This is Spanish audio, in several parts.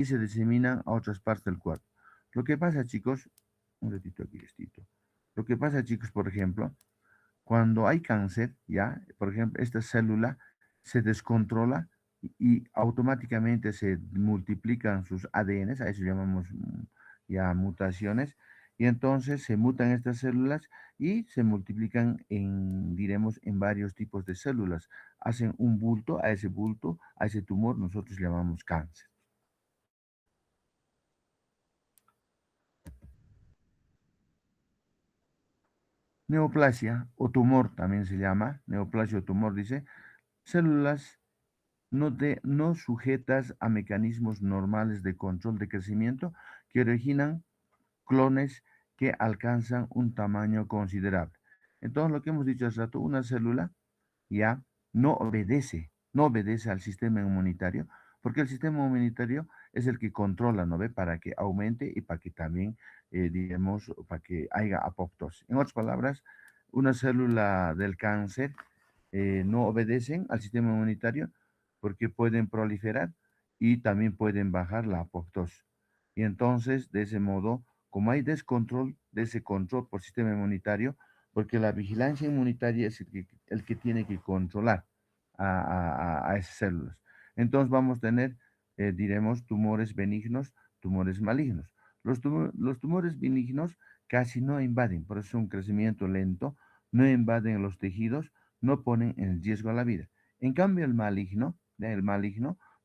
y se diseminan a otras partes del cuerpo. Lo que pasa, chicos, un ratito aquí, estito. Lo que pasa, chicos, por ejemplo, cuando hay cáncer, ya, por ejemplo, esta célula se descontrola y automáticamente se multiplican sus ADNs, a eso llamamos ya mutaciones, y entonces se mutan estas células y se multiplican en, diremos, en varios tipos de células. Hacen un bulto, a ese tumor nosotros llamamos cáncer. Neoplasia o tumor también se llama, neoplasia o tumor, dice, células no sujetas a mecanismos normales de control de crecimiento que originan clones que alcanzan un tamaño considerable. Entonces, lo que hemos dicho hace rato, una célula ya no obedece al sistema inmunitario, porque el sistema inmunitario es el que controla, ¿no ve? Para que aumente y para que también, digamos, para que haya apoptosis. En otras palabras, una célula del cáncer no obedecen al sistema inmunitario porque pueden proliferar y también pueden bajar la apoptosis. Y entonces, de ese modo, como hay descontrol de ese control por sistema inmunitario, porque la vigilancia inmunitaria es el que tiene que controlar a esas células. Entonces vamos a tener, diremos, tumores benignos, tumores malignos. Los tumores benignos casi no invaden, por eso es un crecimiento lento, no invaden los tejidos, no ponen en riesgo la vida. En cambio, el maligno,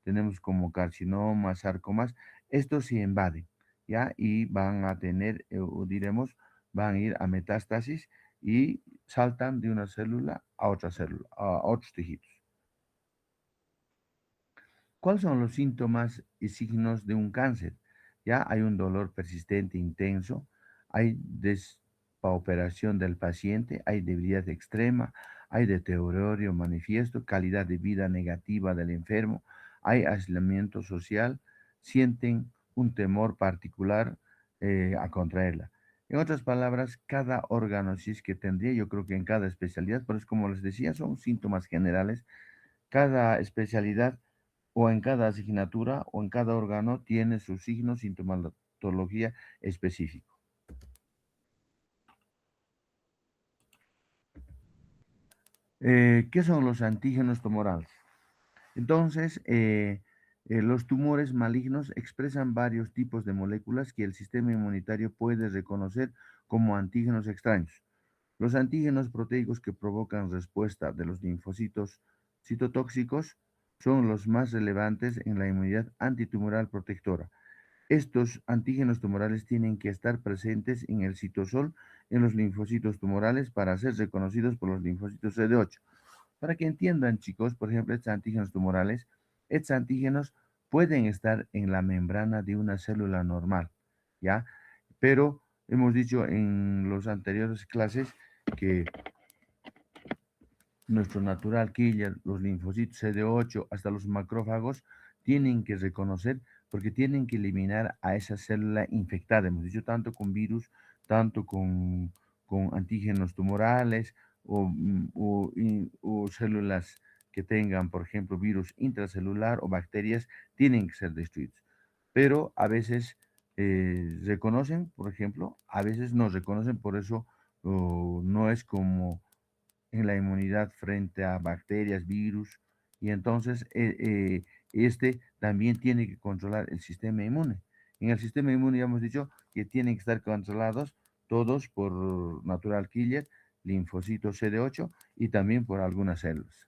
tenemos como carcinomas, sarcomas, estos sí invaden, ¿ya? Y van a tener, o diremos, van a ir a metástasis y saltan de una célula a otra célula, a otros tejidos. ¿Cuáles son los síntomas y signos de un cáncer? Ya hay un dolor persistente intenso, hay despauperación del paciente, hay debilidad extrema, hay deterioro manifiesto, calidad de vida negativa del enfermo, hay aislamiento social, sienten un temor particular a contraerla. En otras palabras, cada órgano, si es que tendría, yo creo que en cada especialidad, pero es como les decía, son síntomas generales. Cada especialidad o en cada asignatura o en cada órgano tiene su signo, sintomatología específico. ¿Qué son los antígenos tumorales? Entonces, los tumores malignos expresan varios tipos de moléculas que el sistema inmunitario puede reconocer como antígenos extraños. Los antígenos proteicos que provocan respuesta de los linfocitos citotóxicos son los más relevantes en la inmunidad antitumoral protectora. Estos antígenos tumorales tienen que estar presentes en el citosol, en los linfocitos tumorales, para ser reconocidos por los linfocitos CD8. Para que entiendan, chicos, por ejemplo, estos antígenos tumorales, estos antígenos pueden estar en la membrana de una célula normal, ¿ya? Pero hemos dicho en las anteriores clases que nuestro natural killer, los linfocitos CD8, hasta los macrófagos, tienen que reconocer porque tienen que eliminar a esa célula infectada. Hemos dicho tanto con virus, tanto con antígenos tumorales o células que tengan, por ejemplo, virus intracelular o bacterias, tienen que ser destruidos. Pero a veces reconocen, por ejemplo, a veces no reconocen, por eso no es como en la inmunidad frente a bacterias, virus, y entonces este también tiene que controlar el sistema inmune. En el sistema inmune ya hemos dicho que tienen que estar controlados todos por natural killer, linfocitos CD8 y también por algunas células.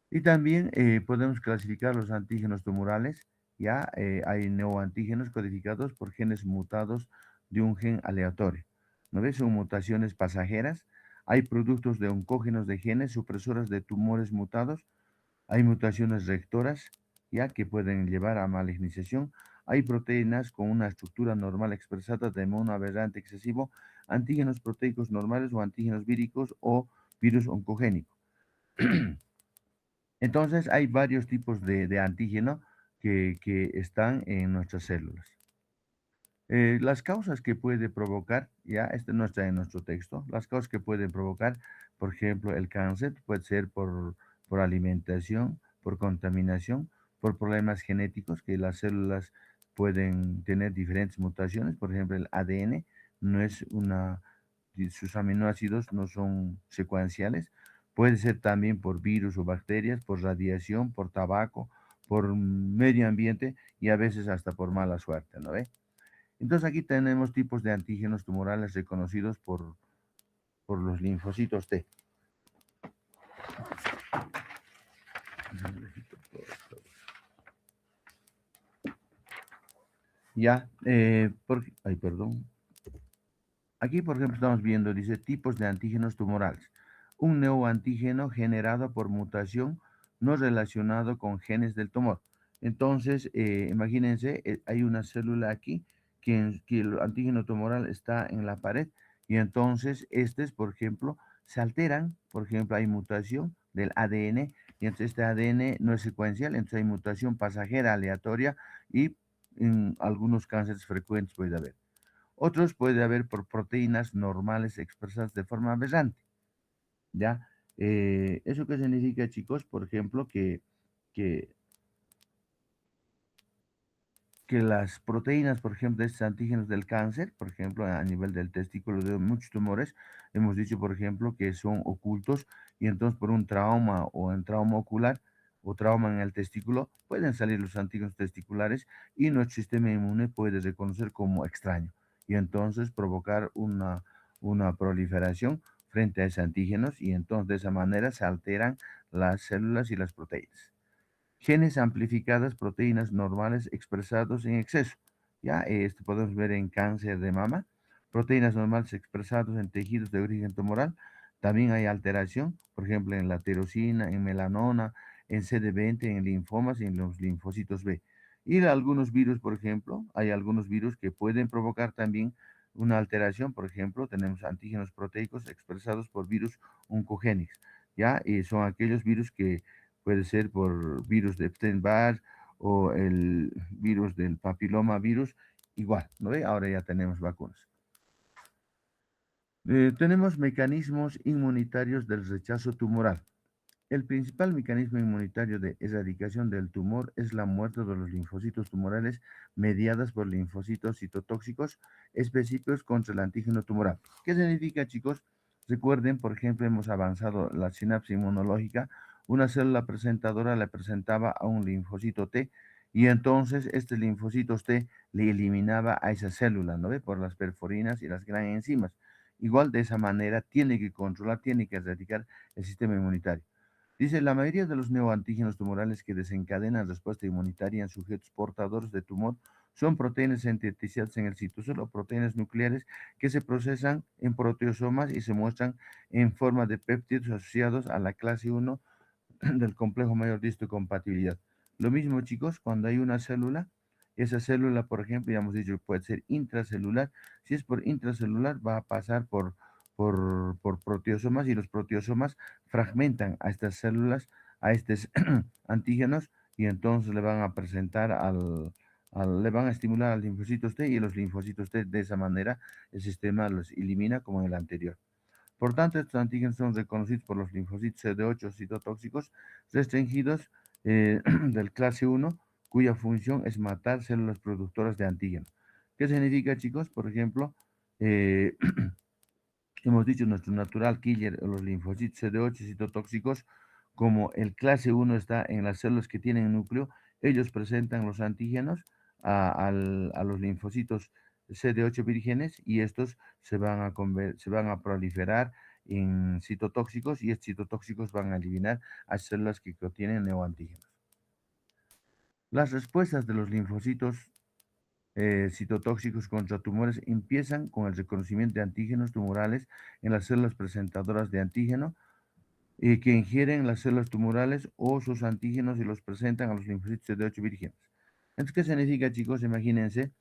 Y también podemos clasificar los antígenos tumorales. Ya hay neoantígenos codificados por genes mutados de un gen aleatorio. ¿No ves? Son mutaciones pasajeras. Hay productos de oncógenos de genes supresoras de tumores mutados. Hay mutaciones rectoras, ya que pueden llevar a malignización. Hay proteínas con una estructura normal expresada de modo aberrante excesivo, antígenos proteicos normales o antígenos víricos o virus oncogénico. Entonces, hay varios tipos de antígeno que están en nuestras células. Las causas que puede provocar, ya, este no está en nuestro texto, las causas que pueden provocar, por ejemplo, el cáncer, puede ser por alimentación, por contaminación, por problemas genéticos, que las células pueden tener diferentes mutaciones. Por ejemplo, el ADN no es sus aminoácidos no son secuenciales. Puede ser también por virus o bacterias, por radiación, por tabaco, por medio ambiente y a veces hasta por mala suerte, ¿no ve? Entonces aquí tenemos tipos de antígenos tumorales reconocidos por los linfocitos T. Ya, ay, perdón. Aquí, por ejemplo, estamos viendo, dice, tipos de antígenos tumorales. Un neoantígeno generado por mutación no relacionado con genes del tumor. Entonces, imagínense, hay una célula aquí que el antígeno tumoral está en la pared y entonces estos, por ejemplo, se alteran. Por ejemplo, hay mutación del ADN y entonces este ADN no es secuencial, entonces hay mutación pasajera aleatoria y en algunos cánceres frecuentes puede haber. Otros puede haber por proteínas normales expresadas de forma aberrante, ¿ya? ¿Eso qué significa, chicos? Por ejemplo, que, que las proteínas, por ejemplo, de estos antígenos del cáncer, por ejemplo, a nivel del testículo de muchos tumores, hemos dicho, por ejemplo, que son ocultos y entonces por un trauma o en trauma ocular o trauma en el testículo, pueden salir los antígenos testiculares y nuestro sistema inmune puede reconocer como extraño y entonces provocar una proliferación frente a esos antígenos y entonces de esa manera se alteran las células y las proteínas. Genes amplificadas, proteínas normales expresados en exceso. Ya, esto podemos ver en cáncer de mama, proteínas normales expresados en tejidos de origen tumoral. También hay alteración, por ejemplo, en la tirosina, en melanoma, en CD20, en linfomas y en los linfocitos B. Y algunos virus, por ejemplo, hay algunos virus que pueden provocar también una alteración. Por ejemplo, tenemos antígenos proteicos expresados por virus oncogénicos. Ya, y son aquellos virus que puede ser por virus de Epstein-Barr o el virus del papiloma virus, igual, ¿no ve? Ahora ya tenemos vacunas. Tenemos mecanismos inmunitarios del rechazo tumoral. El principal mecanismo inmunitario de erradicación del tumor es la muerte de los linfocitos tumorales mediadas por linfocitos citotóxicos específicos contra el antígeno tumoral. ¿Qué significa, chicos? Recuerden, por ejemplo, hemos avanzado la sinapsis inmunológica. Una célula presentadora le presentaba a un linfocito T y entonces este linfocitos T le eliminaba a esa célula, ¿no ve? Por las perforinas y las gran enzimas. Igual de esa manera tiene que controlar, tiene que erradicar el sistema inmunitario. Dice, la mayoría de los neoantígenos tumorales que desencadenan respuesta inmunitaria en sujetos portadores de tumor son proteínas sintetizadas en el citosol o proteínas nucleares que se procesan en proteosomas y se muestran en forma de péptidos asociados a la clase 1 del complejo mayor de histocompatibilidad. Lo mismo, chicos, cuando hay una célula, esa célula, por ejemplo, ya hemos dicho, puede ser intracelular. Si es por intracelular, va a pasar por proteosomas y los proteosomas fragmentan a estas células, a estos antígenos, y entonces le van a presentar le van a estimular al linfocitos T y los linfocitos T de esa manera el sistema los elimina como en el anterior. Por tanto, estos antígenos son reconocidos por los linfocitos CD8 citotóxicos restringidos del clase 1, cuya función es matar células productoras de antígeno. ¿Qué significa, chicos? Por ejemplo, eh, hemos dicho nuestro natural killer, los linfocitos CD8 citotóxicos, como el clase 1 está en las células que tienen núcleo, ellos presentan los antígenos a los linfocitos CD8 vírgenes y estos se van a proliferar en citotóxicos y estos citotóxicos van a eliminar a células que contienen neoantígenos. Las respuestas de los linfocitos citotóxicos contra tumores empiezan con el reconocimiento de antígenos tumorales en las células presentadoras de antígeno que ingieren las células tumorales o sus antígenos y los presentan a los linfocitos CD8 vírgenes. Entonces, ¿qué significa, chicos? Imagínense,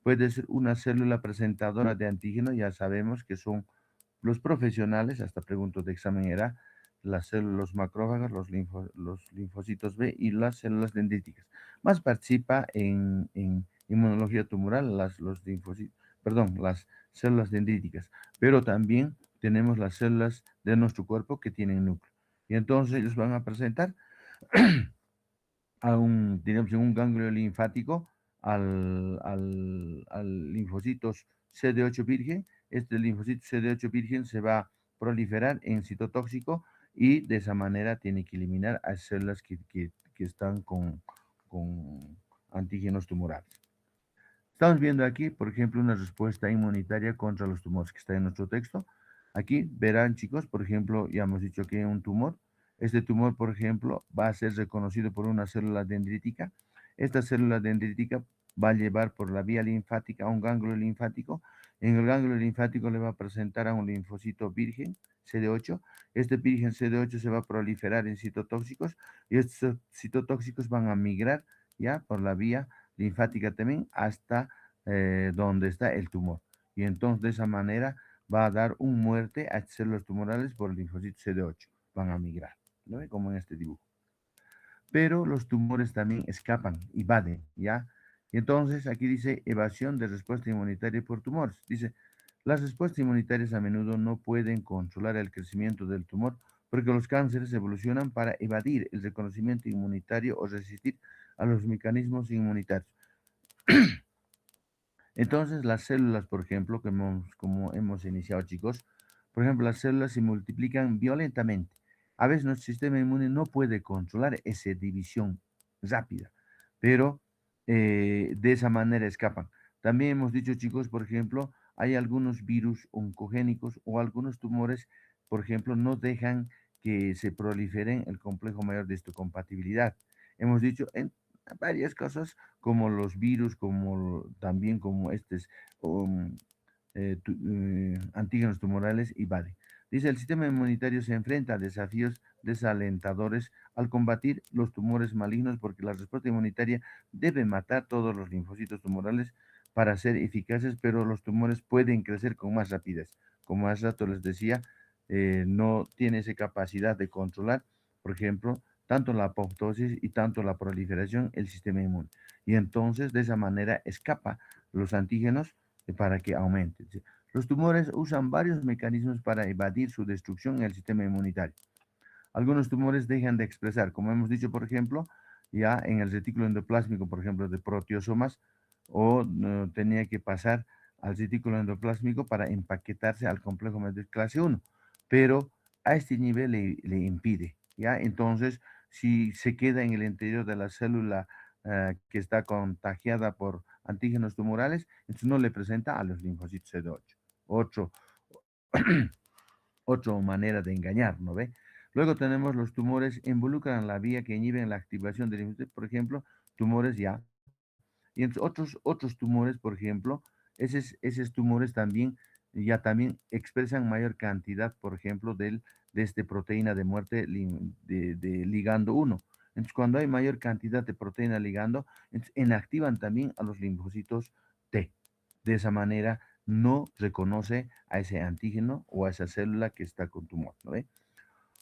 puede ser una célula presentadora de antígeno, ya sabemos que son los profesionales, hasta preguntas de examen era las células, los macrófagos, los linfocitos B y las células dendríticas. Más participa en inmunología tumoral las células dendríticas, pero también tenemos las células de nuestro cuerpo que tienen núcleo. Y entonces ellos van a presentar digamos, en un ganglio linfático al linfocitos CD8 virgen. Este linfocito CD8 virgen se va a proliferar en citotóxico y de esa manera tiene que eliminar a células que están con antígenos tumorales. Estamos viendo aquí, por ejemplo, una respuesta inmunitaria contra los tumores que está en nuestro texto. Aquí verán, chicos, por ejemplo, ya hemos dicho que un tumor. Este tumor, por ejemplo, va a ser reconocido por una célula dendrítica. Esta célula dendrítica va a llevar por la vía linfática a un ganglio linfático. En el ganglio linfático le va a presentar a un linfocito virgen, CD8. Este virgen CD8 se va a proliferar en citotóxicos y estos citotóxicos van a migrar ya por la vía linfática también hasta donde está el tumor. Y entonces de esa manera va a dar un muerte a células tumorales por el linfocito CD8. Van a migrar, ¿no ve? Como en este dibujo. Pero los tumores también escapan, evaden, ¿ya? Y entonces aquí dice evasión de respuesta inmunitaria por tumores. Dice, las respuestas inmunitarias a menudo no pueden controlar el crecimiento del tumor porque los cánceres evolucionan para evadir el reconocimiento inmunitario o resistir a los mecanismos inmunitarios. Entonces, las células, por ejemplo, como hemos iniciado, chicos, por ejemplo, las células se multiplican violentamente. A veces nuestro sistema inmune no puede controlar esa división rápida, pero de esa manera escapan. También hemos dicho, chicos, por ejemplo, hay algunos virus oncogénicos o algunos tumores, por ejemplo, no dejan que se proliferen el complejo mayor de histocompatibilidad. Hemos dicho en varias cosas como los virus, como también como estos antígenos tumorales y VADE. Dice, el sistema inmunitario se enfrenta a desafíos desalentadores al combatir los tumores malignos porque la respuesta inmunitaria debe matar todos los linfocitos tumorales para ser eficaces, pero los tumores pueden crecer con más rapidez. Como hace rato les decía, no tiene esa capacidad de controlar, por ejemplo, tanto la apoptosis y tanto la proliferación, el sistema inmune. Y entonces, de esa manera, escapa los antígenos para que aumenten. ¿Sí? Los tumores usan varios mecanismos para evadir su destrucción en el sistema inmunitario. Algunos tumores dejan de expresar, como hemos dicho, por ejemplo, ya en el retículo endoplásmico, por ejemplo, de proteosomas, o tenía que pasar al retículo endoplásmico para empaquetarse al complejo de clase 1, pero a este nivel le impide, ¿ya? Entonces, si se queda en el interior de la célula que está contagiada por antígenos tumorales, entonces no le presenta a los linfocitos CD8. Otro, otra manera de engañar, ¿no ve? Luego tenemos los tumores involucran la vía que inhiben la activación del linfocito, por ejemplo, tumores ya. Y entre otros tumores, por ejemplo, esos tumores también ya también expresan mayor cantidad, por ejemplo, de esta proteína de muerte de ligando 1. Entonces, cuando hay mayor cantidad de proteína ligando, entonces inactivan también a los linfocitos T. De esa manera, no reconoce a ese antígeno o a esa célula que está con tumor, ¿no ve?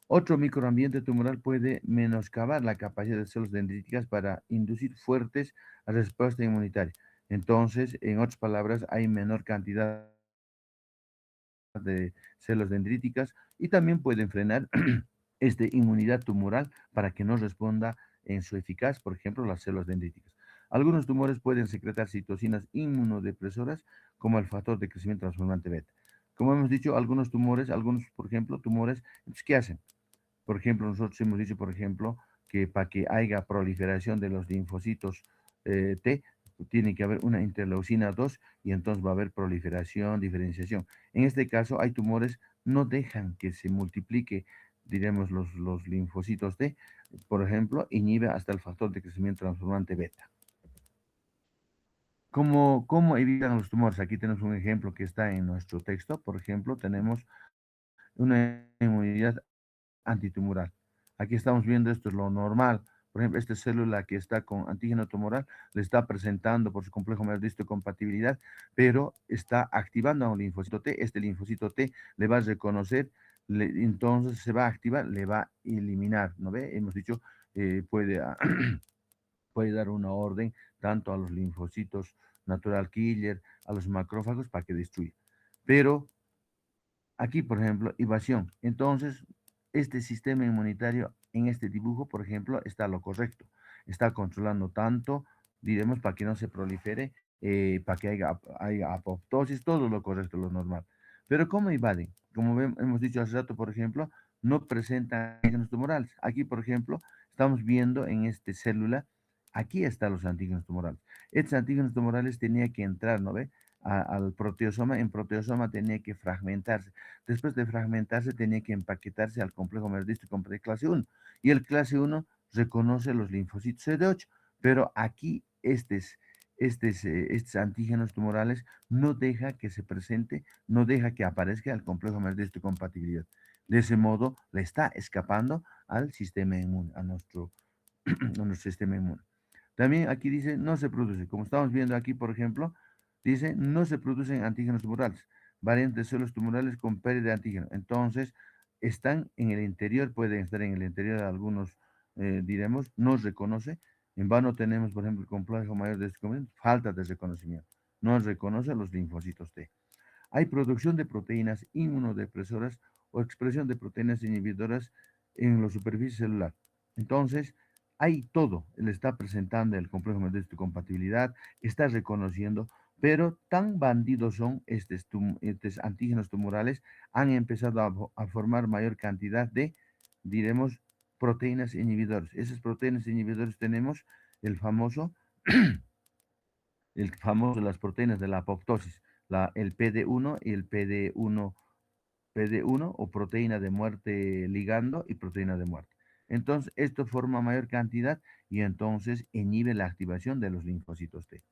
Otro microambiente tumoral puede menoscabar la capacidad de células dendríticas para inducir fuertes respuesta inmunitaria. Entonces, en otras palabras, hay menor cantidad de células dendríticas y también pueden frenar inmunidad tumoral para que no responda en su eficaz, por ejemplo, las células dendríticas. Algunos tumores pueden secretar citocinas inmunodepresoras como el factor de crecimiento transformante beta. Como hemos dicho, algunos, por ejemplo, tumores, ¿qué hacen? Por ejemplo, nosotros hemos dicho, por ejemplo, que para que haya proliferación de los linfocitos T, tiene que haber una interleucina 2 y entonces va a haber proliferación, diferenciación. En este caso, hay tumores no dejan que se multiplique, diremos, los linfocitos T, por ejemplo, inhibe hasta el factor de crecimiento transformante beta. ¿Cómo evitan los tumores? Aquí tenemos un ejemplo que está en nuestro texto. Por ejemplo, tenemos una inmunidad antitumoral. Aquí estamos viendo esto es lo normal. Por ejemplo, esta célula que está con antígeno tumoral le está presentando por su complejo mayor de histocompatibilidad, pero está activando a un linfocito T. Este linfocito T le va a reconocer, entonces se va a activar, le va a eliminar, ¿no ve? Hemos dicho, puede, puede dar una orden tanto a los linfocitos natural killer, a los macrófagos para que destruya. Pero aquí, por ejemplo, evasión. Entonces, este sistema inmunitario en este dibujo, por ejemplo, está lo correcto. está controlando tanto, diremos, para que no se prolifere, para que haya apoptosis, todo lo correcto, lo normal. Pero ¿cómo invaden? Como hemos dicho hace rato, por ejemplo, no presentan antígenos tumorales. Aquí, por ejemplo, estamos viendo en esta célula, aquí están los antígenos tumorales. Estos antígenos tumorales tenían que entrar, ¿no ve? Al proteosoma, en proteosoma tenía que fragmentarse. Después de fragmentarse, tenía que empaquetarse al complejo meridístico de clase 1. Y el clase 1 reconoce los linfocitos CD8, pero aquí estos antígenos tumorales no deja que se presente, no deja que aparezca el complejo meridístico de compatibilidad. De ese modo, le está escapando al sistema inmune, a nuestro sistema inmune. También aquí dice, no se produce. Como estamos viendo aquí, por ejemplo, dice, no se producen antígenos tumorales, variantes de células tumorales con pérdida de antígeno. Entonces, están en el interior, pueden estar en el interior de algunos, diremos, no reconoce. En vano tenemos, por ejemplo, el complejo mayor de descubrimiento, falta de reconocimiento. No reconoce los linfocitos T. Hay producción de proteínas inmunodepresoras o expresión de proteínas inhibidoras en la superficie celular. Entonces, hay todo, le está presentando el complejo de compatibilidad, está reconociendo, pero tan bandidos son estos antígenos tumorales, han empezado a formar mayor cantidad de, diremos, proteínas inhibidoras. Esas proteínas inhibidoras tenemos el famoso de las proteínas de la apoptosis, el PD1 y el PD1 o proteína de muerte ligando y proteína de muerte. Entonces, esto forma mayor cantidad y entonces inhibe la activación de los linfocitos T.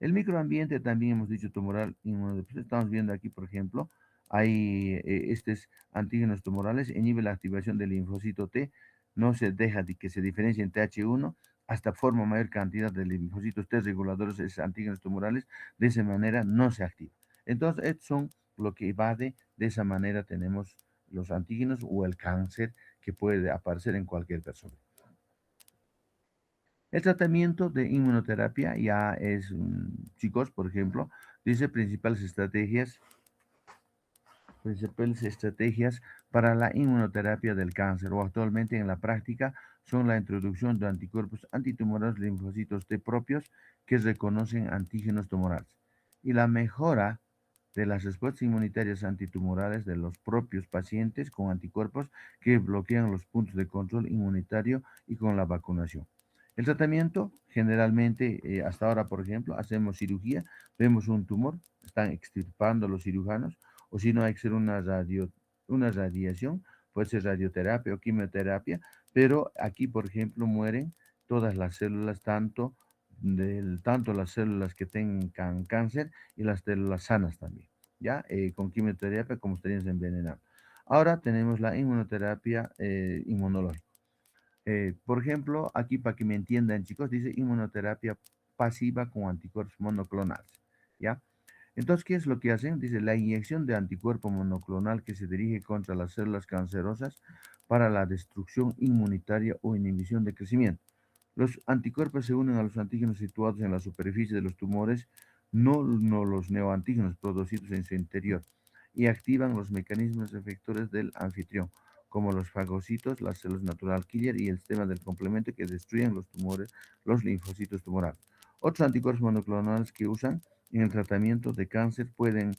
El microambiente también hemos dicho tumoral inmunodepresión. Estamos viendo aquí, por ejemplo, hay estos antígenos tumorales, inhibe la activación del linfocito T, no se deja de que se diferencie en TH1, hasta forma mayor cantidad de linfocitos T reguladores de esos antígenos tumorales, de esa manera no se activa. Entonces, estos son lo que evade, de esa manera tenemos los antígenos o el cáncer que puede aparecer en cualquier persona. El tratamiento de inmunoterapia ya es, chicos, por ejemplo, dice principales estrategias para la inmunoterapia del cáncer o actualmente en la práctica son la introducción de anticuerpos antitumorales linfocitos T propios que reconocen antígenos tumorales y la mejora de las respuestas inmunitarias antitumorales de los propios pacientes con anticuerpos que bloquean los puntos de control inmunitario y con la vacunación. El tratamiento, generalmente, hasta ahora, por ejemplo, hacemos cirugía, vemos un tumor, están extirpando los cirujanos, o si no, hay que hacer una radiación, puede ser radioterapia o quimioterapia, pero aquí, por ejemplo, mueren todas las células, tanto las células que tengan cáncer y las células sanas también, ¿ya? Con quimioterapia, como estarían envenenando. Ahora tenemos la inmunoterapia inmunológica. Por ejemplo, aquí para que me entiendan, chicos, dice inmunoterapia pasiva con anticuerpos monoclonales, ¿ya? Entonces, ¿qué es lo que hacen? Dice, la inyección de anticuerpo monoclonal que se dirige contra las células cancerosas para la destrucción inmunitaria o inhibición de crecimiento. Los anticuerpos se unen a los antígenos situados en la superficie de los tumores, no los neoantígenos producidos en su interior, y activan los mecanismos efectores del anfitrión, como los fagocitos, las células natural killer y el sistema del complemento que destruyen los tumores, los linfocitos tumorales. Otros anticuerpos monoclonales que usan en el tratamiento de cáncer pueden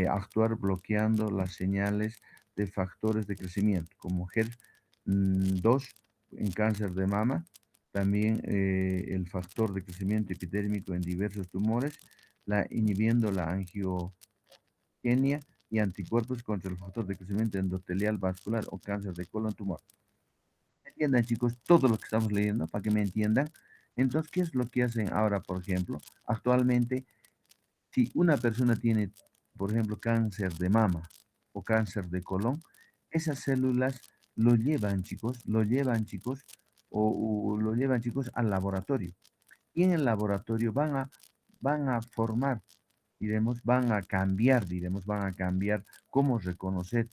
actuar bloqueando las señales de factores de crecimiento, como HER2 en cáncer de mama, también el factor de crecimiento epidérmico en diversos tumores, inhibiendo la angiogenia y anticuerpos contra el factor de crecimiento endotelial vascular o cáncer de colon tumor. Entiendan, chicos, todo lo que estamos leyendo para que me entiendan. Entonces, ¿qué es lo que hacen ahora, por ejemplo? Actualmente, si una persona tiene, por ejemplo, cáncer de mama o cáncer de colon, esas células lo llevan, chicos, o lo llevan, chicos, al laboratorio. Y en el laboratorio van a formar, diremos, van a cambiar cómo reconocer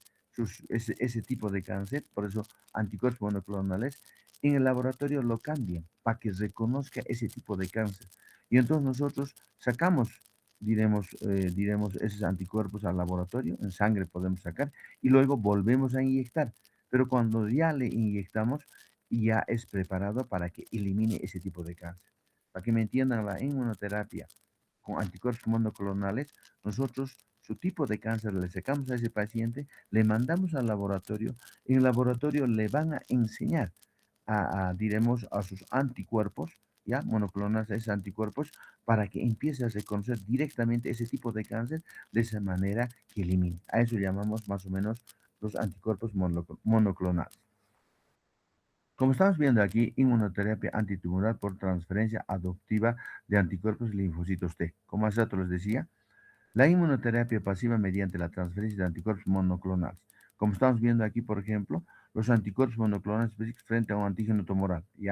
ese tipo de cáncer, por eso anticuerpos monoclonales, en el laboratorio lo cambian para que reconozca ese tipo de cáncer. Y entonces nosotros sacamos, diremos esos anticuerpos al laboratorio, en sangre podemos sacar, y luego volvemos a inyectar. Pero cuando ya le inyectamos, ya es preparado para que elimine ese tipo de cáncer. Para que me entiendan, la inmunoterapia con anticuerpos monoclonales, nosotros su tipo de cáncer le sacamos a ese paciente, le mandamos al laboratorio, en el laboratorio le van a enseñar diremos, a sus anticuerpos, ¿ya? Monoclonales a esos anticuerpos, para que empiece a reconocer directamente ese tipo de cáncer de esa manera que elimine. A eso llamamos más o menos los anticuerpos monoclonales. Como estamos viendo aquí, inmunoterapia antitumoral por transferencia adoptiva de anticuerpos linfocitos T. Como hace rato les decía, la inmunoterapia pasiva mediante la transferencia de anticuerpos monoclonales. Como estamos viendo aquí, por ejemplo, los anticuerpos monoclonales específicos frente a un antígeno tumoral. Y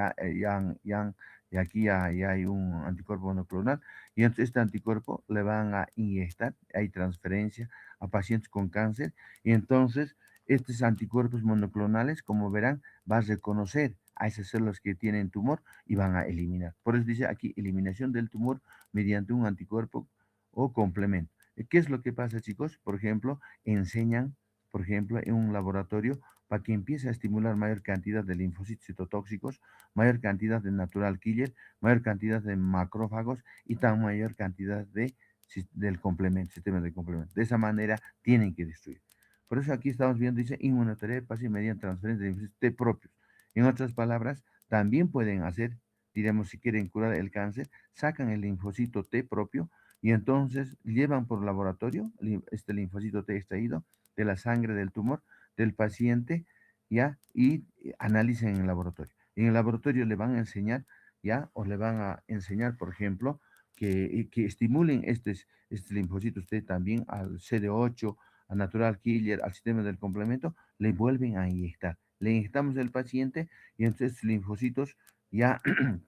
aquí ya hay un anticuerpo monoclonal. Y entonces este anticuerpo le van a inyectar, hay transferencia a pacientes con cáncer. Y entonces estos anticuerpos monoclonales, como verán, va a reconocer a esas células que tienen tumor y van a eliminar. Por eso dice aquí eliminación del tumor mediante un anticuerpo o complemento. ¿Qué es lo que pasa, chicos? Por ejemplo, enseñan, por ejemplo, en un laboratorio para que empiece a estimular mayor cantidad de linfocitos citotóxicos, mayor cantidad de natural killer, mayor cantidad de macrófagos y tan mayor cantidad del complemento, sistema de complemento. De esa manera tienen que destruir. Por eso aquí estamos viendo, dice, inmunoterapia mediante transferencia de linfocitos T propios. En otras palabras, también pueden hacer, diremos, si quieren curar el cáncer, sacan el linfocito T propio y entonces llevan por laboratorio este linfocito T extraído de la sangre del tumor del paciente, ¿ya? Y analicen en el laboratorio. En el laboratorio le van a enseñar, ¿ya? O le van a enseñar, por ejemplo, que estimulen estos linfocitos T también al CD8, al natural killer, al sistema del complemento, le vuelven a inyectar. Le inyectamos al paciente y entonces estos linfocitos ya,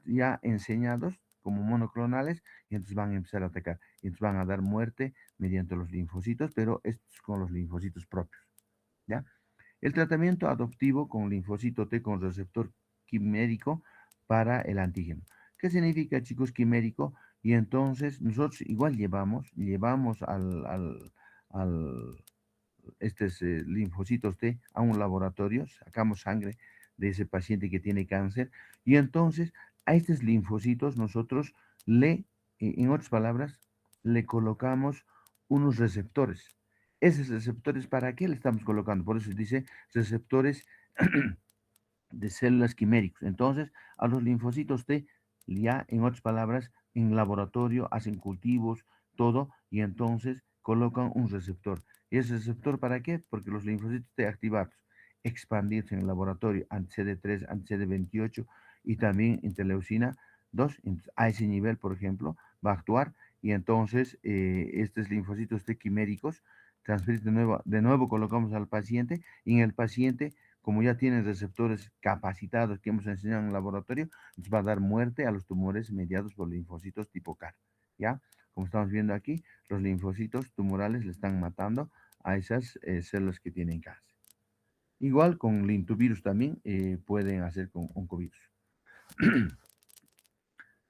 ya enseñados como monoclonales, y entonces van a empezar a atacar. Y entonces van a dar muerte mediante los linfocitos, pero estos con los linfocitos propios. ¿Ya? El tratamiento adoptivo con linfocito T con receptor quimérico para el antígeno. ¿Qué significa, chicos, quimérico? Y entonces nosotros igual llevamos al estos linfocitos T a un laboratorio, sacamos sangre de ese paciente que tiene cáncer y entonces a estos linfocitos nosotros en otras palabras, le colocamos unos receptores. Esos receptores, ¿para qué le estamos colocando? Por eso dice receptores de células quiméricos. Entonces, a los linfocitos T, ya en otras palabras, en laboratorio hacen cultivos, todo, y entonces colocan un receptor. ¿Y ese receptor para qué? Porque los linfocitos T activados, expandirse en el laboratorio ante CD3, ante CD28 y también interleucina 2, a ese nivel, por ejemplo, va a actuar y entonces estos linfocitos T quiméricos transferir de nuevo colocamos al paciente y en el paciente como ya tienen receptores capacitados que hemos enseñado en el laboratorio, va a dar muerte a los tumores mediados por linfocitos tipo CAR. ¿Ya? Como estamos viendo aquí, los linfocitos tumorales le están matando a esas células que tienen cáncer. Igual con lintovirus también pueden hacer con oncovirus.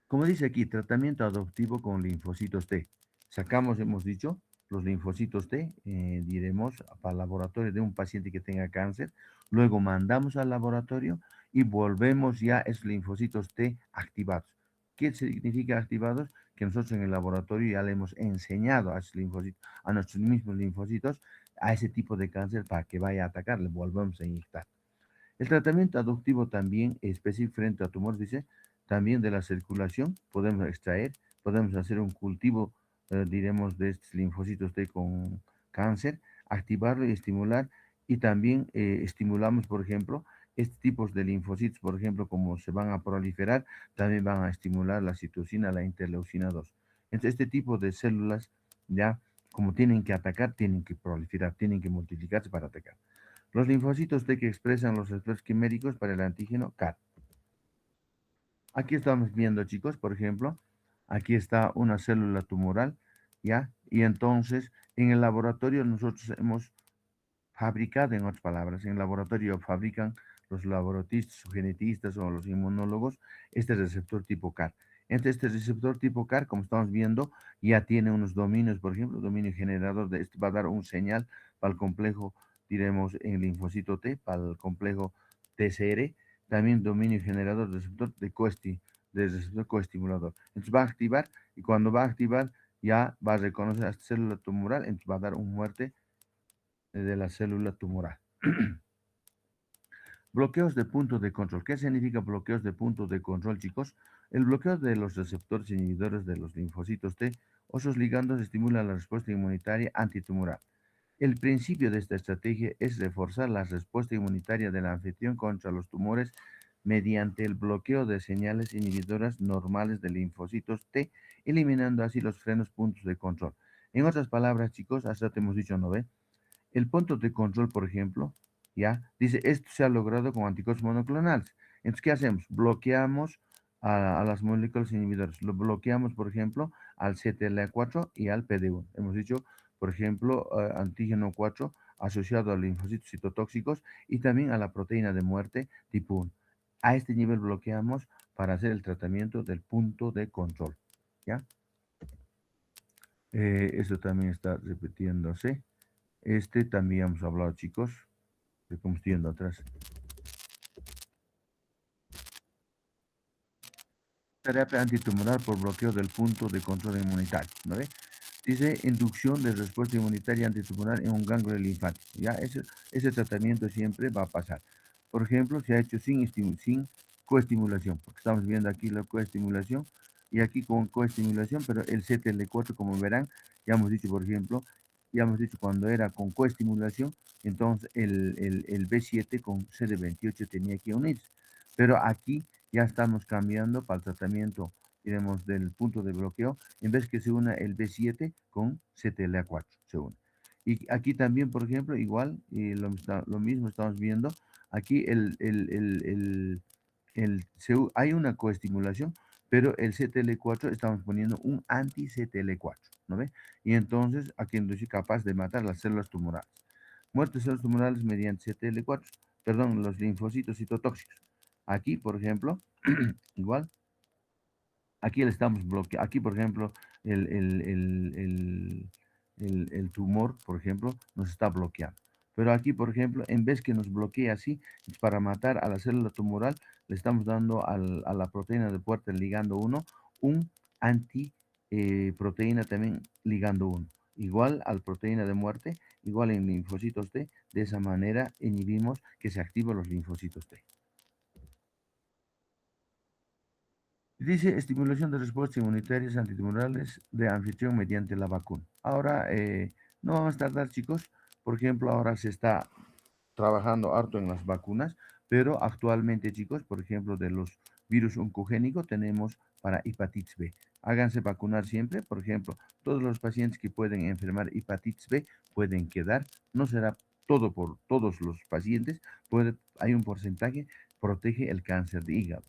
Como dice aquí, tratamiento adoptivo con linfocitos T. Sacamos, hemos dicho, los linfocitos T, diremos, para el laboratorio de un paciente que tenga cáncer. Luego mandamos al laboratorio y volvemos ya esos linfocitos T activados. ¿Qué significa activados? Que nosotros en el laboratorio ya le hemos enseñado a esos linfocitos, a nuestros mismos linfocitos, a ese tipo de cáncer para que vaya a atacar, le volvemos a inyectar. El tratamiento adoptivo también específico frente a tumores, dice, también de la circulación podemos extraer, podemos hacer un cultivo, diremos, de estos linfocitos T con cáncer, activarlo y estimular, y también estimulamos, por ejemplo, estos tipos de linfocitos, por ejemplo, como se van a proliferar, también van a estimular la citocina, la interleucina 2. Entonces, este tipo de células, ya, como tienen que atacar, tienen que proliferar, tienen que multiplicarse para atacar. Los linfocitos T que expresan los receptores quiméricos para el antígeno CAR. Aquí estamos viendo, chicos, por ejemplo, aquí está una célula tumoral, ¿ya? Y entonces, en el laboratorio nosotros hemos fabricado, en otras palabras, en el laboratorio fabrican los laboratistas o genetistas o los inmunólogos este receptor tipo CAR. Entonces, este receptor tipo CAR, como estamos viendo, ya tiene unos dominios, por ejemplo, dominio generador de este va a dar un señal para el complejo, diremos, en linfocito T, para el complejo TCR, también dominio generador del receptor del receptor coestimulador. Entonces va a activar y cuando va a activar ya va a reconocer a esta célula tumoral, entonces va a dar una muerte de la célula tumoral. Bloqueos de puntos de control. ¿Qué significa bloqueos de puntos de control, chicos? El bloqueo de los receptores inhibidores de los linfocitos T o sus ligandos estimula la respuesta inmunitaria antitumoral. El principio de esta estrategia es reforzar la respuesta inmunitaria del anfitrión contra los tumores mediante el bloqueo de señales inhibidoras normales de linfocitos T, eliminando así los frenos puntos de control. En otras palabras, chicos, hasta te hemos dicho, ¿no ve? El punto de control, por ejemplo, ya dice, esto se ha logrado con anticuerpos monoclonales. Entonces, ¿qué hacemos? Bloqueamos a las moléculas inhibidoras. Lo bloqueamos, por ejemplo, al CTLA4 y al PD1. Hemos dicho, por ejemplo, antígeno 4 asociado a linfocitos citotóxicos y también a la proteína de muerte tipo 1. A este nivel bloqueamos para hacer el tratamiento del punto de control. ¿Ya? Esto también está repitiéndose. Este también hemos hablado, chicos, de cómo estoy yendo atrás. Terapia antitumoral por bloqueo del punto de control inmunitario, ¿no ve? Dice inducción de respuesta inmunitaria antitumoral en un ganglio linfático. Ya, ese tratamiento siempre va a pasar. Por ejemplo, se ha hecho sin coestimulación, porque estamos viendo aquí la coestimulación y aquí con coestimulación, pero el CTL4, como verán, ya hemos dicho, por ejemplo, ya hemos dicho cuando era con coestimulación, entonces el B7 con CD28 tenía que unirse. Pero aquí ya estamos cambiando para el tratamiento, diremos, del punto de bloqueo, en vez que se una el B7 con CTLA4, se une. Y aquí también, por ejemplo, igual, y lo mismo estamos viendo, aquí hay una coestimulación, pero el CTL4 estamos poniendo un anti-CTL4, ¿no ve? Y entonces aquí es capaz de matar las células tumorales. Muerte de células tumorales mediante CTL4, perdón, los linfocitos citotóxicos. Aquí, por ejemplo, igual, aquí le estamos bloqueando, aquí, por ejemplo, el, el, el, el, el tumor, por ejemplo, nos está bloqueando. Pero aquí, por ejemplo, en vez que nos bloquee así, para matar a la célula tumoral, le estamos dando a la proteína de puerta ligando 1 un antiproteína también ligando 1. Igual a la proteína de muerte, igual en linfocitos T, de esa manera inhibimos que se activen los linfocitos T. Dice estimulación de respuestas inmunitarias antitumorales de anfitrión mediante la vacuna. Ahora, no vamos a tardar, chicos. Por ejemplo, ahora se está trabajando harto en las vacunas, pero actualmente, chicos, por ejemplo, de los virus oncogénicos tenemos para hepatitis B. Háganse vacunar siempre. Por ejemplo, todos los pacientes que pueden enfermar hepatitis B pueden quedar. No será todo por todos los pacientes. Hay un porcentaje, protege el cáncer de hígado.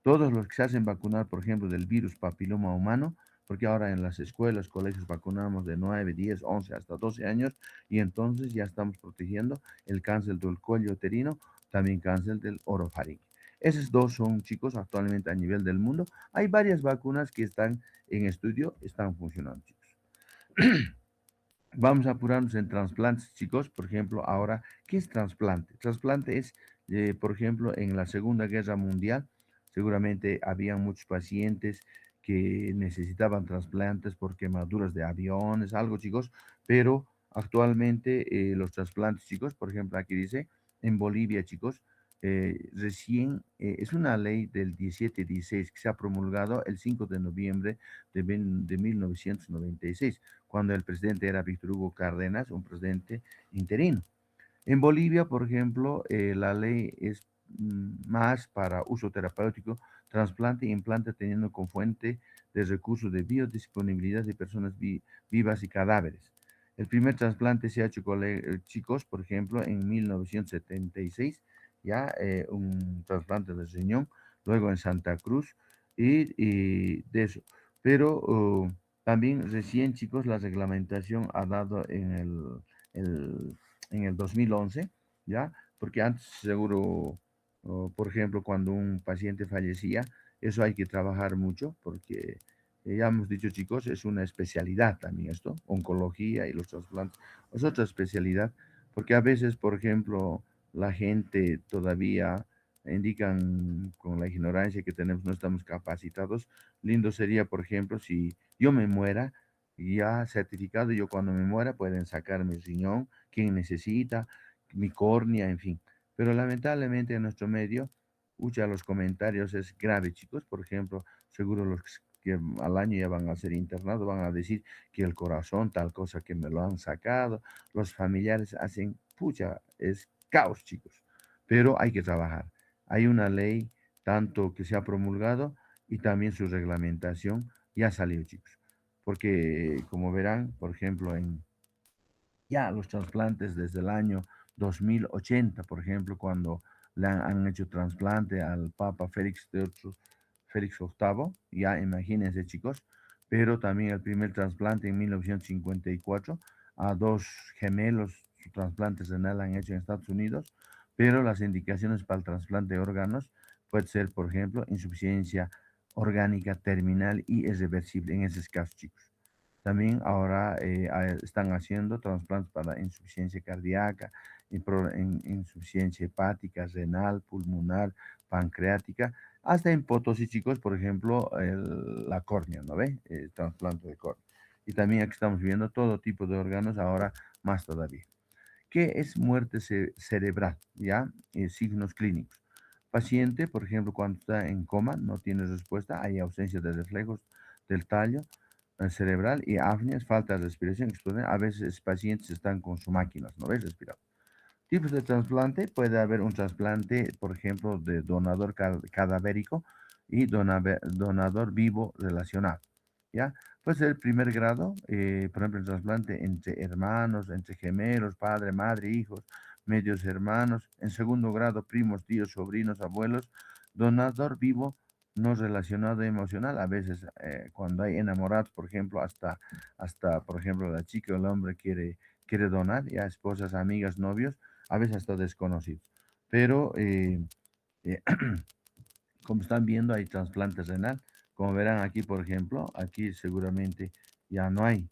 Todos los que se hacen vacunar, por ejemplo, del virus papiloma humano, porque ahora en las escuelas, colegios vacunamos de 9, 10, 11 hasta 12 años y entonces ya estamos protegiendo el cáncer del cuello uterino, también cáncer del orofaringe. Esos dos son, chicos, actualmente a nivel del mundo. Hay varias vacunas que están en estudio, están funcionando, chicos. Vamos a apurarnos en trasplantes, chicos. Por ejemplo, ahora, ¿qué es trasplante? Trasplante es, por ejemplo, en la Segunda Guerra Mundial, seguramente había muchos pacientes que necesitaban trasplantes por quemaduras de aviones, algo, chicos, pero actualmente los trasplantes, chicos, por ejemplo, aquí dice, en Bolivia, chicos, recién es una ley del 1716 que se ha promulgado el 5 de noviembre de 1996 cuando el presidente era Víctor Hugo Cárdenas, un presidente interino. En Bolivia, por ejemplo, la ley es más para uso terapéutico, trasplante e implante teniendo como fuente de recursos de biodisponibilidad de personas vivas y cadáveres. El primer trasplante se ha hecho con chicos, por ejemplo, en 1976, ya un trasplante de riñón, luego en Santa Cruz y de eso. Pero también recién, chicos, la reglamentación ha dado en el 2011, ¿ya? Porque antes seguro, por ejemplo, cuando un paciente fallecía, eso hay que trabajar mucho porque ya hemos dicho, chicos, es una especialidad también esto, oncología y los trasplantes, es otra especialidad, porque a veces, por ejemplo, la gente todavía indican con la ignorancia que tenemos, no estamos capacitados. Lindo sería, por ejemplo, si yo me muera, ya certificado, yo cuando me muera pueden sacar mi riñón, quien necesita, mi córnea, en fin. Pero lamentablemente en nuestro medio, muchos los comentarios es grave, chicos. Por ejemplo, seguro los que al año ya van a ser internados van a decir que el corazón, tal cosa que me lo han sacado, los familiares hacen, pucha, es caos, chicos. Pero hay que trabajar. Hay una ley, tanto que se ha promulgado y también su reglamentación ya salió, chicos. Porque, como verán, por ejemplo, en ya los trasplantes desde el año 2080, por ejemplo, cuando han hecho trasplante al Papa Félix octavo, ya imagínense, chicos, pero también el primer trasplante en 1954 a dos gemelos, su trasplante renal han hecho en Estados Unidos, pero las indicaciones para el trasplante de órganos puede ser, por ejemplo, insuficiencia orgánica terminal y irreversible en esos casos, chicos. También ahora están haciendo trasplantes para insuficiencia cardíaca, insuficiencia hepática, renal, pulmonar, pancreática, hasta en Potosí, chicos, por ejemplo, la córnea, ¿no ve? El trasplante de córnea. Y también aquí estamos viendo todo tipo de órganos, ahora más todavía. ¿Qué es muerte cerebral? ¿Ya? Signos clínicos. Paciente, por ejemplo, cuando está en coma, no tiene respuesta, hay ausencia de reflejos del tallo cerebral y apneas, falta de respiración, exploración. A veces pacientes están con sus máquinas, ¿no ves? Respirar. Tipos de trasplante, puede haber un trasplante, por ejemplo, de donador cadavérico y donador vivo relacionado, ¿ya? Puede ser el primer grado, por ejemplo, el trasplante entre hermanos, entre gemelos, padre, madre, hijos, medios hermanos. En segundo grado, primos, tíos, sobrinos, abuelos. Donador vivo no relacionado emocional, a veces cuando hay enamorados, por ejemplo, por ejemplo, la chica o el hombre quiere donar, ya esposas, amigas, novios, a veces hasta desconocidos. Pero, eh, como están viendo, hay trasplante renal. Como verán aquí, por ejemplo, aquí seguramente ya no hay.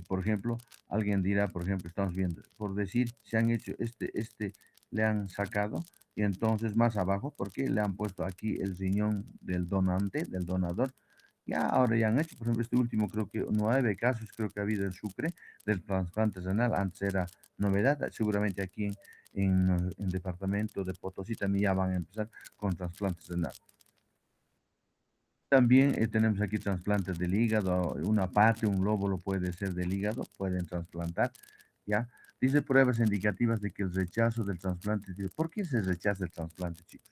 Por ejemplo, alguien dirá, por ejemplo, estamos viendo, por decir, se han hecho le han sacado, y entonces más abajo, porque le han puesto aquí el riñón del donante, del donador, ya ahora ya han hecho, por ejemplo, este último creo que 9 casos creo que ha habido en Sucre del trasplante renal, antes era novedad, seguramente aquí en departamento de Potosí también ya van a empezar con trasplantes renal. También tenemos aquí trasplantes del hígado, una parte, un lóbulo puede ser del hígado, pueden trasplantar, ¿ya? Dice pruebas indicativas de que el rechazo del trasplante, ¿por qué se rechaza el trasplante, chicos?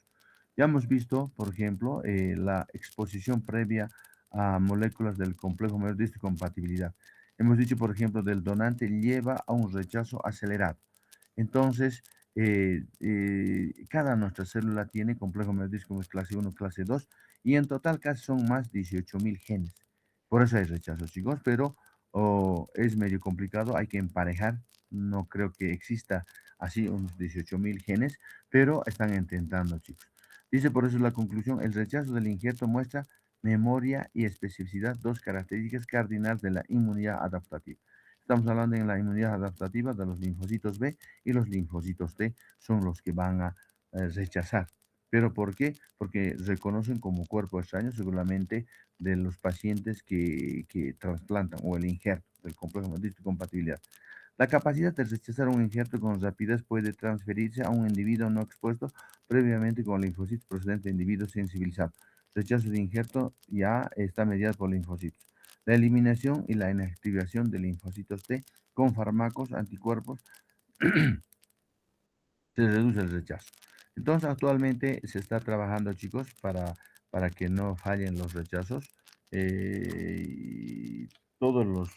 Ya hemos visto, por ejemplo, la exposición previa a moléculas del complejo mayor de histocompatibilidad. Hemos dicho, por ejemplo, del donante lleva a un rechazo acelerado. Entonces, cada nuestra célula tiene complejo mayor como es clase 1, clase 2, y en total casi son más de 18.000 genes. Por eso hay rechazo, chicos, pero es medio complicado, hay que emparejar. No creo que exista así unos 18.000 genes, pero están intentando, chicos. Dice por eso la conclusión, el rechazo del injerto muestra memoria y especificidad, dos características cardinales de la inmunidad adaptativa. Estamos hablando en la inmunidad adaptativa de los linfocitos B y los linfocitos T son los que van a rechazar. ¿Pero por qué? Porque reconocen como cuerpo extraño seguramente de los pacientes que trasplantan o el injerto del complejo de compatibilidad. La capacidad de rechazar un injerto con rapidez puede transferirse a un individuo no expuesto previamente con linfocitos procedentes de individuos sensibilizados. Rechazo de injerto ya está mediado por linfocitos. La eliminación y la inactivación de linfocitos T con fármacos, anticuerpos, se reduce el rechazo. Entonces, actualmente se está trabajando, chicos, para que no fallen los rechazos. Y todos los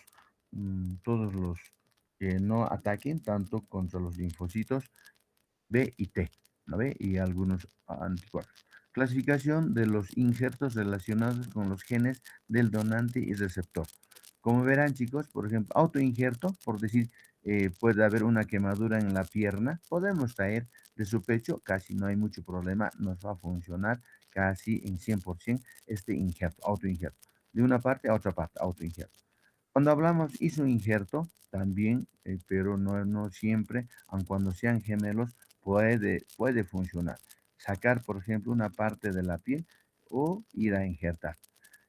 que no ataquen tanto contra los linfocitos B y T, ¿no ve? Y algunos anticuerpos. Clasificación de los injertos relacionados con los genes del donante y receptor. Como verán, chicos, por ejemplo, autoinjerto, por decir, puede haber una quemadura en la pierna, podemos traer de su pecho, casi no hay mucho problema, nos va a funcionar casi en 100% este injerto, autoinjerto. De una parte a otra parte, autoinjerto. Cuando hablamos isoinjerto, también, pero no siempre, aun cuando sean gemelos, puede funcionar. sacar, por ejemplo, una parte de la piel o ir a injertar.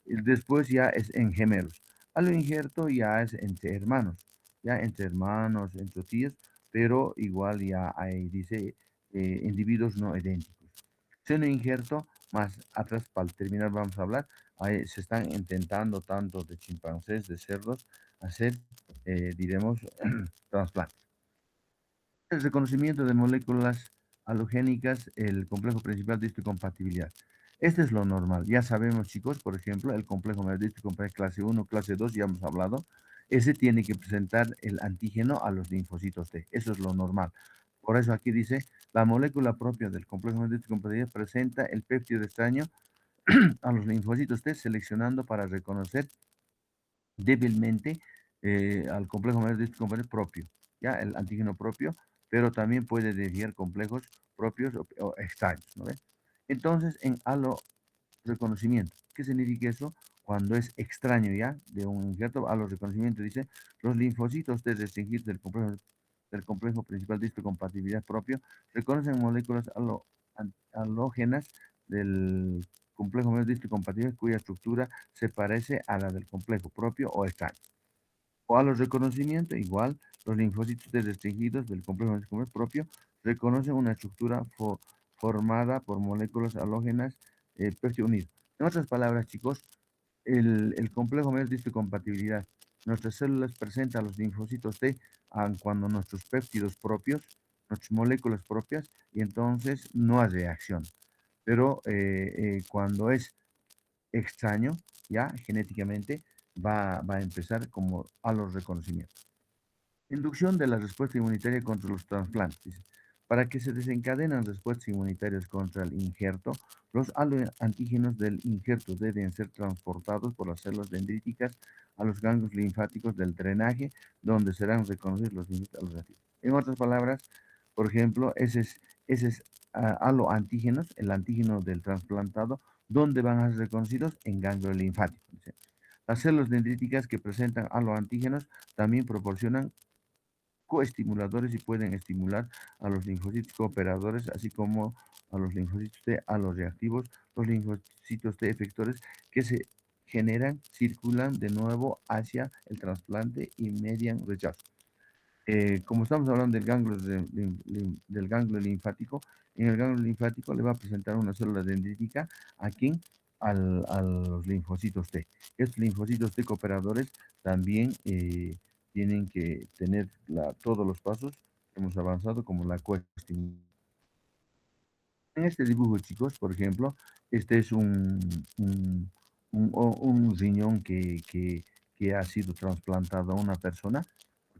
Y después ya es en gemelos. A lo injerto ya es entre hermanos, ya entre hermanos, entre tíos, pero igual ya hay, dice, individuos no idénticos. Seno injerto, más atrás para terminar vamos a hablar, ahí se están intentando tanto de chimpancés, de cerdos, hacer, diremos, trasplantes. El reconocimiento de moléculas halogénicas, el complejo principal de histocompatibilidad. Este es lo normal. Ya sabemos, chicos, por ejemplo, el complejo de histocompatibilidad clase 1, clase 2, ya hemos hablado. Ese tiene que presentar el antígeno a los linfocitos T. Eso es lo normal. Por eso aquí dice, la molécula propia del complejo de histocompatibilidad presenta el péptido extraño a los linfocitos T, seleccionando para reconocer débilmente al complejo complejo propio, ya el antígeno propio, pero también puede desviar complejos propios o extraños, ¿no ves? Entonces, en halo reconocimiento, ¿qué significa eso? Cuando es extraño ya de un injerto, halo reconocimiento dice, los linfocitos T restringidos del complejo principal de histocompatibilidad propio reconocen moléculas halógenas del complejo medio de histocompatibilidad cuya estructura se parece a la del complejo propio o extraño. O a los reconocimientos, igual, los linfocitos T restringidos del complejo propio reconocen una estructura formada por moléculas halógenas péptido unido. En otras palabras, chicos, el complejo medio de histocompatibilidad. Nuestras células presentan a los linfocitos T cuando nuestros péptidos propios, nuestras moléculas propias, y entonces no hay reacción. Pero cuando es extraño, ya genéticamente, va a empezar como a los reconocimientos. Inducción de la respuesta inmunitaria contra los trasplantes. Para que se desencadenen respuestas inmunitarias contra el injerto, los antígenos del injerto deben ser transportados por las células dendríticas a los ganglios linfáticos del drenaje, donde serán reconocidos los linfocitos. En otras palabras, por ejemplo, ese es aloantígenos, el antígeno del trasplantado, ¿dónde van a ser reconocidos? En ganglio linfático. Las células dendríticas que presentan aloantígenos también proporcionan coestimuladores y pueden estimular a los linfocitos cooperadores, así como a los linfocitos T aloreactivos, los linfocitos T efectores que se generan, circulan de nuevo hacia el trasplante y median rechazo. Como estamos hablando del ganglio linfático, en el ganglio linfático le va a presentar una célula dendrítica aquí a los linfocitos T. Estos linfocitos T cooperadores también tienen que tener todos los pasos que hemos avanzado, como la coestimulación. En este dibujo, chicos, por ejemplo, este es un riñón que ha sido trasplantado a una persona,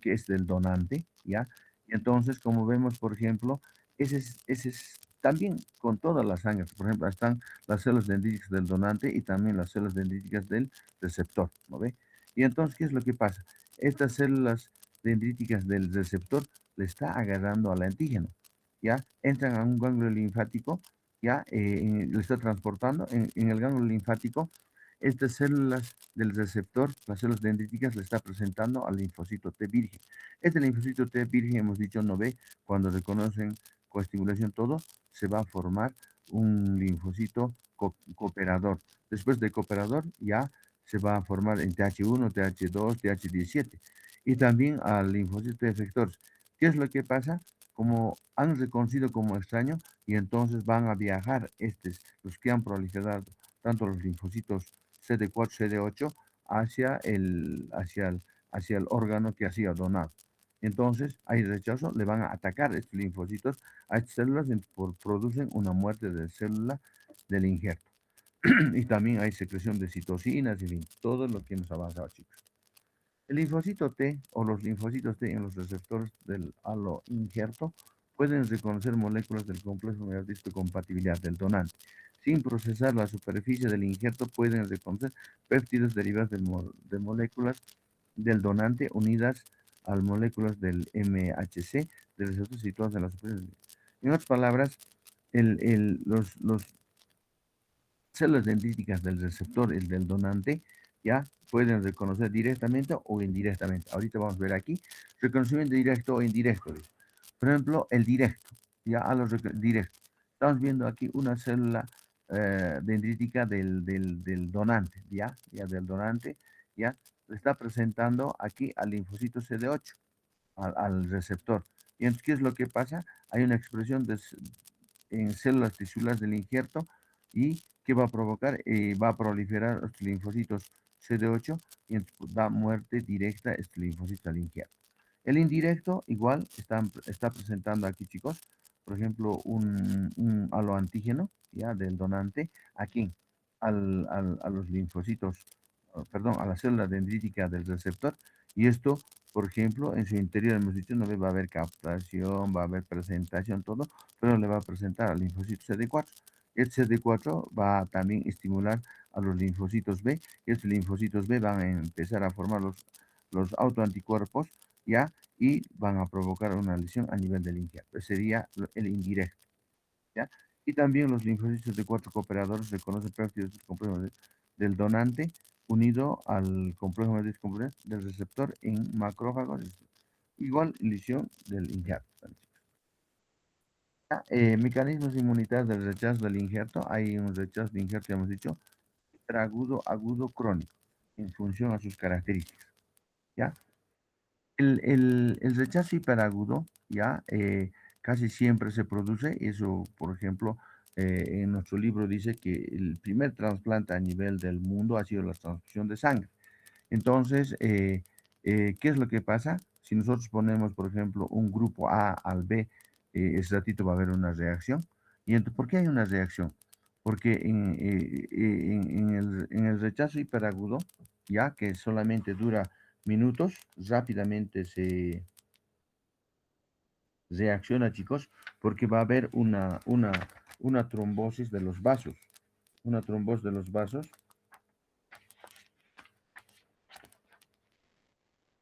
que es del donante, ¿ya? Y entonces, como vemos, por ejemplo, ese es también con todas las sangres. Por ejemplo, están las células dendríticas del donante y también las células dendríticas del receptor, ¿no ve? Y entonces, ¿qué es lo que pasa? Estas células dendríticas del receptor le está agarrando al antígeno, ¿ya? Entran a un ganglio linfático, ¿ya? Lo está transportando en el ganglio linfático. Estas células del receptor, las células dendríticas, le está presentando al linfocito T virgen. Este linfocito T virgen, hemos dicho, no ve, cuando reconocen coestimulación todo, se va a formar un linfocito cooperador. Después de cooperador, ya se va a formar en TH1, TH2, TH17. Y también al linfocito T efectores. ¿Qué es lo que pasa? Como han reconocido como extraño, y entonces van a viajar los que han proliferado, tanto los linfocitos CD4, CD8, hacia el órgano que ha sido donado. Entonces, hay rechazo, le van a atacar estos linfocitos a estas células, producen una muerte de célula del injerto. Y también hay secreción de citocinas, en fin, todo lo que hemos avanzado, chicos. El linfocito T o los linfocitos T en los receptores del halo injerto pueden reconocer moléculas del complejo de histocompatibilidad del donante. Sin procesar la superficie del injerto, pueden reconocer péptidos derivados de moléculas del donante unidas a moléculas del MHC de receptores situados en la superficie. En otras palabras, los células dendríticas del receptor, el del donante, ya pueden reconocer directamente o indirectamente. Ahorita vamos a ver aquí, reconocimiento directo o indirecto. Por ejemplo, el directo, ya a los directos. Estamos viendo aquí una célula dendrítica del donante, ¿ya? Del donante, ¿ya? Le está presentando aquí al linfocito CD8, al receptor. Y entonces, ¿qué es lo que pasa? Hay una expresión en células tisulares del injerto y que va a provocar, va a proliferar los linfocitos CD8 y entonces da muerte directa a este linfocito al injerto. El indirecto igual está presentando aquí, chicos, por ejemplo, un aloantígeno, ¿ya? Del donante, aquí, a los linfocitos, perdón, a la célula dendrítica del receptor, y esto, por ejemplo, en su interior hemos dicho, no va a haber captación, va a haber presentación, todo, pero le va a presentar al linfocito CD4. El CD4 va a también estimular a los linfocitos B, y estos linfocitos B van a empezar a formar los autoanticuerpos, ¿ya? Y van a provocar una lesión a nivel del injerto. Ese sería el indirecto, ¿ya? Y también los linfocitos de cuatro cooperadores reconocen péptidos del complejo del donante unido al complejo del receptor en macrófagos. Igual lesión del injerto. Mecanismos inmunitarios del rechazo del injerto. Hay un rechazo de injerto, ya hemos dicho, agudo, agudo, crónico, en función a sus características, ¿ya? El rechazo hiperagudo, ya, casi siempre se produce, eso, por ejemplo, en nuestro libro dice que el primer trasplante a nivel del mundo ha sido la transfusión de sangre. Entonces, ¿qué es lo que pasa? Si nosotros ponemos, por ejemplo, un grupo A al B, ese ratito va a haber una reacción. ¿Y entonces por qué hay una reacción? Porque en el rechazo hiperagudo, ya que solamente dura minutos, rápidamente se reacciona, chicos, porque va a haber una trombosis de los vasos. Una trombosis de los vasos.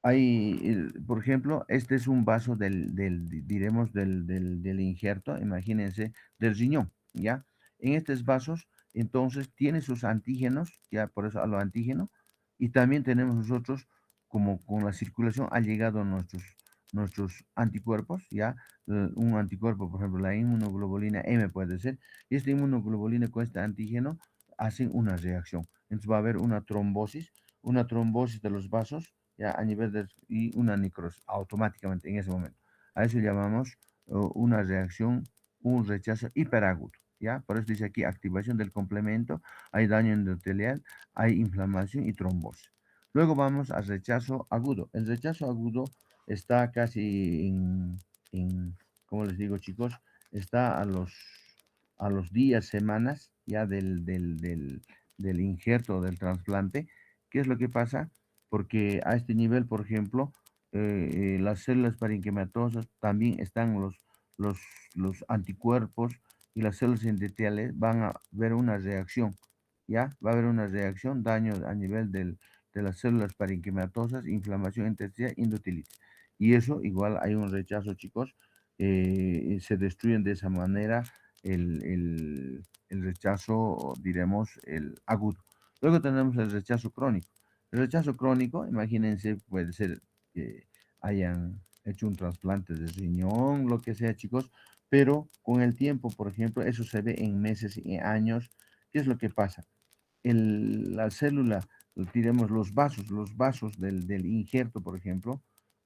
Hay, por ejemplo, este es un vaso diremos, del injerto, imagínense, del riñón, ¿ya? En estos vasos, entonces, tiene sus antígenos, ya por eso a lo antígeno, y también tenemos nosotros, como con la circulación, ha llegado nuestros anticuerpos, ¿ya? Un anticuerpo, por ejemplo, la inmunoglobulina M puede ser, y esta inmunoglobulina con este antígeno hacen una reacción. Entonces va a haber una trombosis de los vasos, ya a nivel y una necrosis automáticamente en ese momento. A eso llamamos una reacción, un rechazo hiperagudo, ¿ya? Por eso dice aquí activación del complemento, hay daño endotelial, hay inflamación y trombosis. Luego vamos al rechazo agudo. El rechazo agudo está casi ¿cómo les digo, chicos? Está a los días, semanas ya del injerto del trasplante. ¿Qué es lo que pasa? Porque a este nivel, por ejemplo, las células parenquimatosas también están los, los anticuerpos y las células endoteliales van a ver una reacción, ¿ya? Va a haber una reacción, daño a nivel de las células parenquimatosas, inflamación intestinal, endotelitis. Y eso igual hay un rechazo, chicos, se destruyen de esa manera el rechazo, diremos, el agudo. Luego tenemos el rechazo crónico. El rechazo crónico, imagínense, puede ser que hayan hecho un trasplante de riñón, lo que sea, chicos, pero con el tiempo, por ejemplo, eso se ve en meses y años. ¿Qué es lo que pasa? La célula, diremos los vasos del injerto, por ejemplo,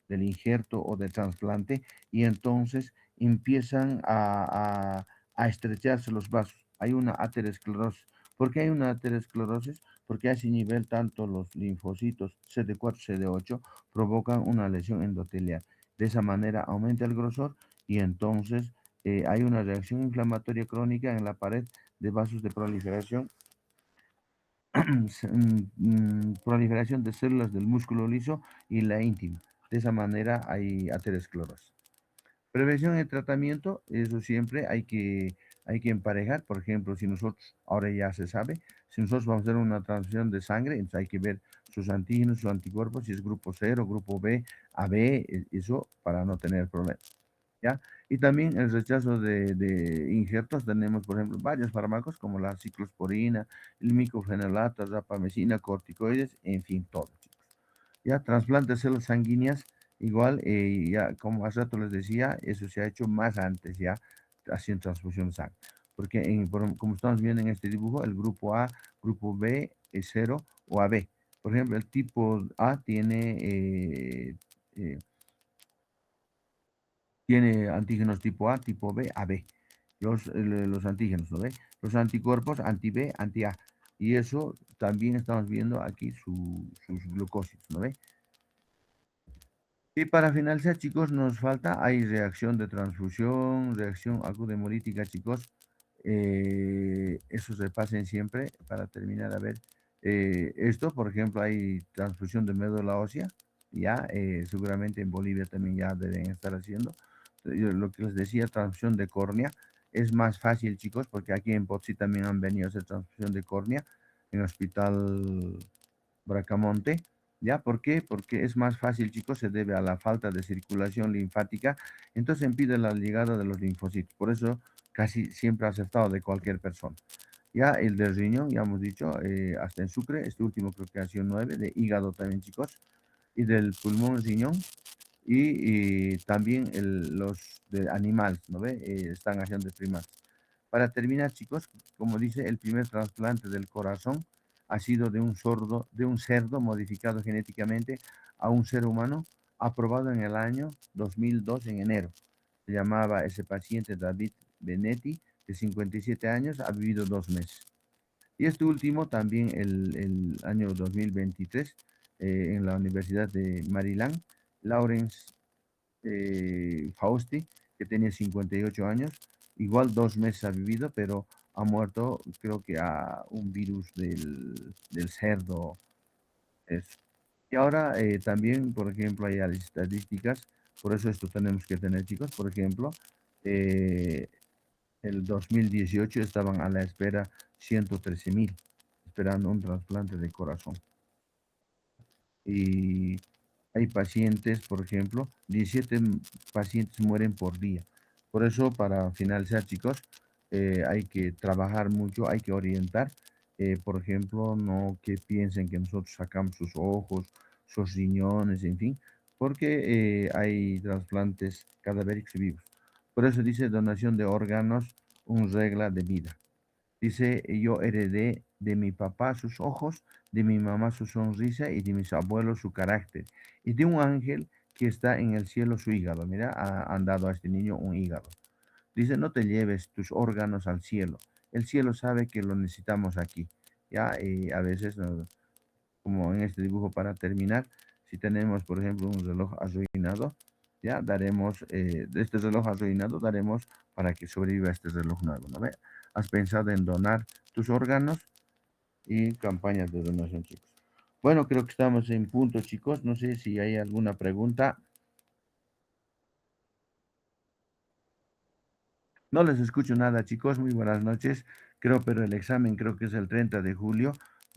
del injerto o del trasplante, y entonces empiezan a estrecharse los vasos. Hay una aterosclerosis. ¿Por qué hay una aterosclerosis? Porque a ese nivel tanto los linfocitos CD4, CD8 provocan una lesión endotelial. De esa manera aumenta el grosor y entonces hay una reacción inflamatoria crónica en la pared de vasos de proliferación proliferación de células del músculo liso y la íntima. De esa manera hay aterosclerosis. Prevención y tratamiento, eso siempre hay que emparejar. Por ejemplo, si nosotros, ahora ya se sabe, si nosotros vamos a hacer una transfusión de sangre, entonces hay que ver sus antígenos, sus anticuerpos, si es grupo 0, grupo B, AB, eso para no tener problemas. ¿Ya? Y también el rechazo de injertos, tenemos, por ejemplo, varios fármacos como la ciclosporina, el micofenolato, rapamicina, corticoides, en fin, todo, chicos. Ya, trasplante de células sanguíneas, igual, ya como hace rato les decía, eso se ha hecho más antes, ya, haciendo transfusión de sangre. porque como estamos viendo en este dibujo, el grupo A, grupo B es 0 o AB. Por ejemplo, el tipo A tiene antígenos tipo A, tipo B, AB. Los antígenos, ¿no ve? Los anticuerpos anti-B, anti-A. Y eso también estamos viendo aquí sus glucósidos, ¿no ve? Y para finalizar, chicos, nos falta, hay reacción de transfusión, reacción aguda hemolítica, chicos. Eso se pasen siempre para terminar a ver. Esto, por ejemplo, hay transfusión de médula ósea, ya, seguramente en Bolivia también ya deben estar haciendo. Lo que les decía, transfusión de córnea, es más fácil, chicos, porque aquí en Potsi también han venido a hacer transfusión de córnea en el Hospital Bracamonte. ¿Ya? ¿Por qué? Porque es más fácil, chicos, se debe a la falta de circulación linfática, entonces impide la llegada de los linfocitos. Por eso casi siempre ha aceptado de cualquier persona. Ya el del riñón, ya hemos dicho, hasta en Sucre, este último creo que ha sido 9, de hígado también, chicos, y del pulmón, riñón, y también los de animales, ¿no ve? Están haciendo de primates. Para terminar, chicos, como dice, el primer trasplante del corazón ha sido de un cerdo modificado genéticamente a un ser humano, aprobado en el año 2002, en enero. Se llamaba ese paciente David Benetti, de 57 años, ha vivido 2 meses. Y este último también el año 2023, en la Universidad de Maryland, Lawrence Fausti, que tenía 58 años, igual 2 meses ha vivido, pero ha muerto, creo que a un virus del cerdo. Eso. Y ahora también, por ejemplo, hay las estadísticas, por eso esto tenemos que tener, chicos, por ejemplo, eh, el 2018 estaban a la espera 113,000, esperando un trasplante de corazón. Y hay pacientes, por ejemplo, 17 pacientes mueren por día. Por eso, para finalizar, chicos, hay que trabajar mucho, hay que orientar. Por ejemplo, no que piensen que nosotros sacamos sus ojos, sus riñones, en fin, porque hay trasplantes cadavéricos y vivos. Por eso dice donación de órganos, una regla de vida. Dice, yo heredé de mi papá sus ojos, de mi mamá su sonrisa y de mis abuelos su carácter. Y de un ángel que está en el cielo su hígado. Mira, han dado a este niño un hígado. Dice, no te lleves tus órganos al cielo. El cielo sabe que lo necesitamos aquí. Ya, a veces, como en este dibujo para terminar, si tenemos, por ejemplo, un reloj arruinado, ya daremos, de este reloj arruinado, daremos para que sobreviva este reloj nuevo, ¿no ve? ¿Has pensado en donar tus órganos? Y campañas de donación, chicos. Bueno, creo que estamos en punto, chicos. No sé si hay alguna pregunta. No les escucho nada, chicos. Muy buenas noches. Pero el examen creo que es el 30 de julio.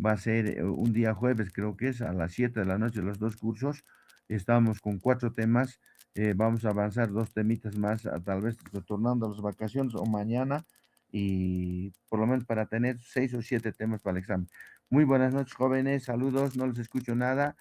Va a ser un día jueves, creo que es a las 7 de la noche, los dos cursos. Estamos con 4 temas. Vamos a avanzar 2 temitas más, tal vez retornando a las vacaciones o mañana. Y por lo menos para tener 6 o 7 temas para el examen. Muy buenas noches, jóvenes. Saludos. No les escucho nada.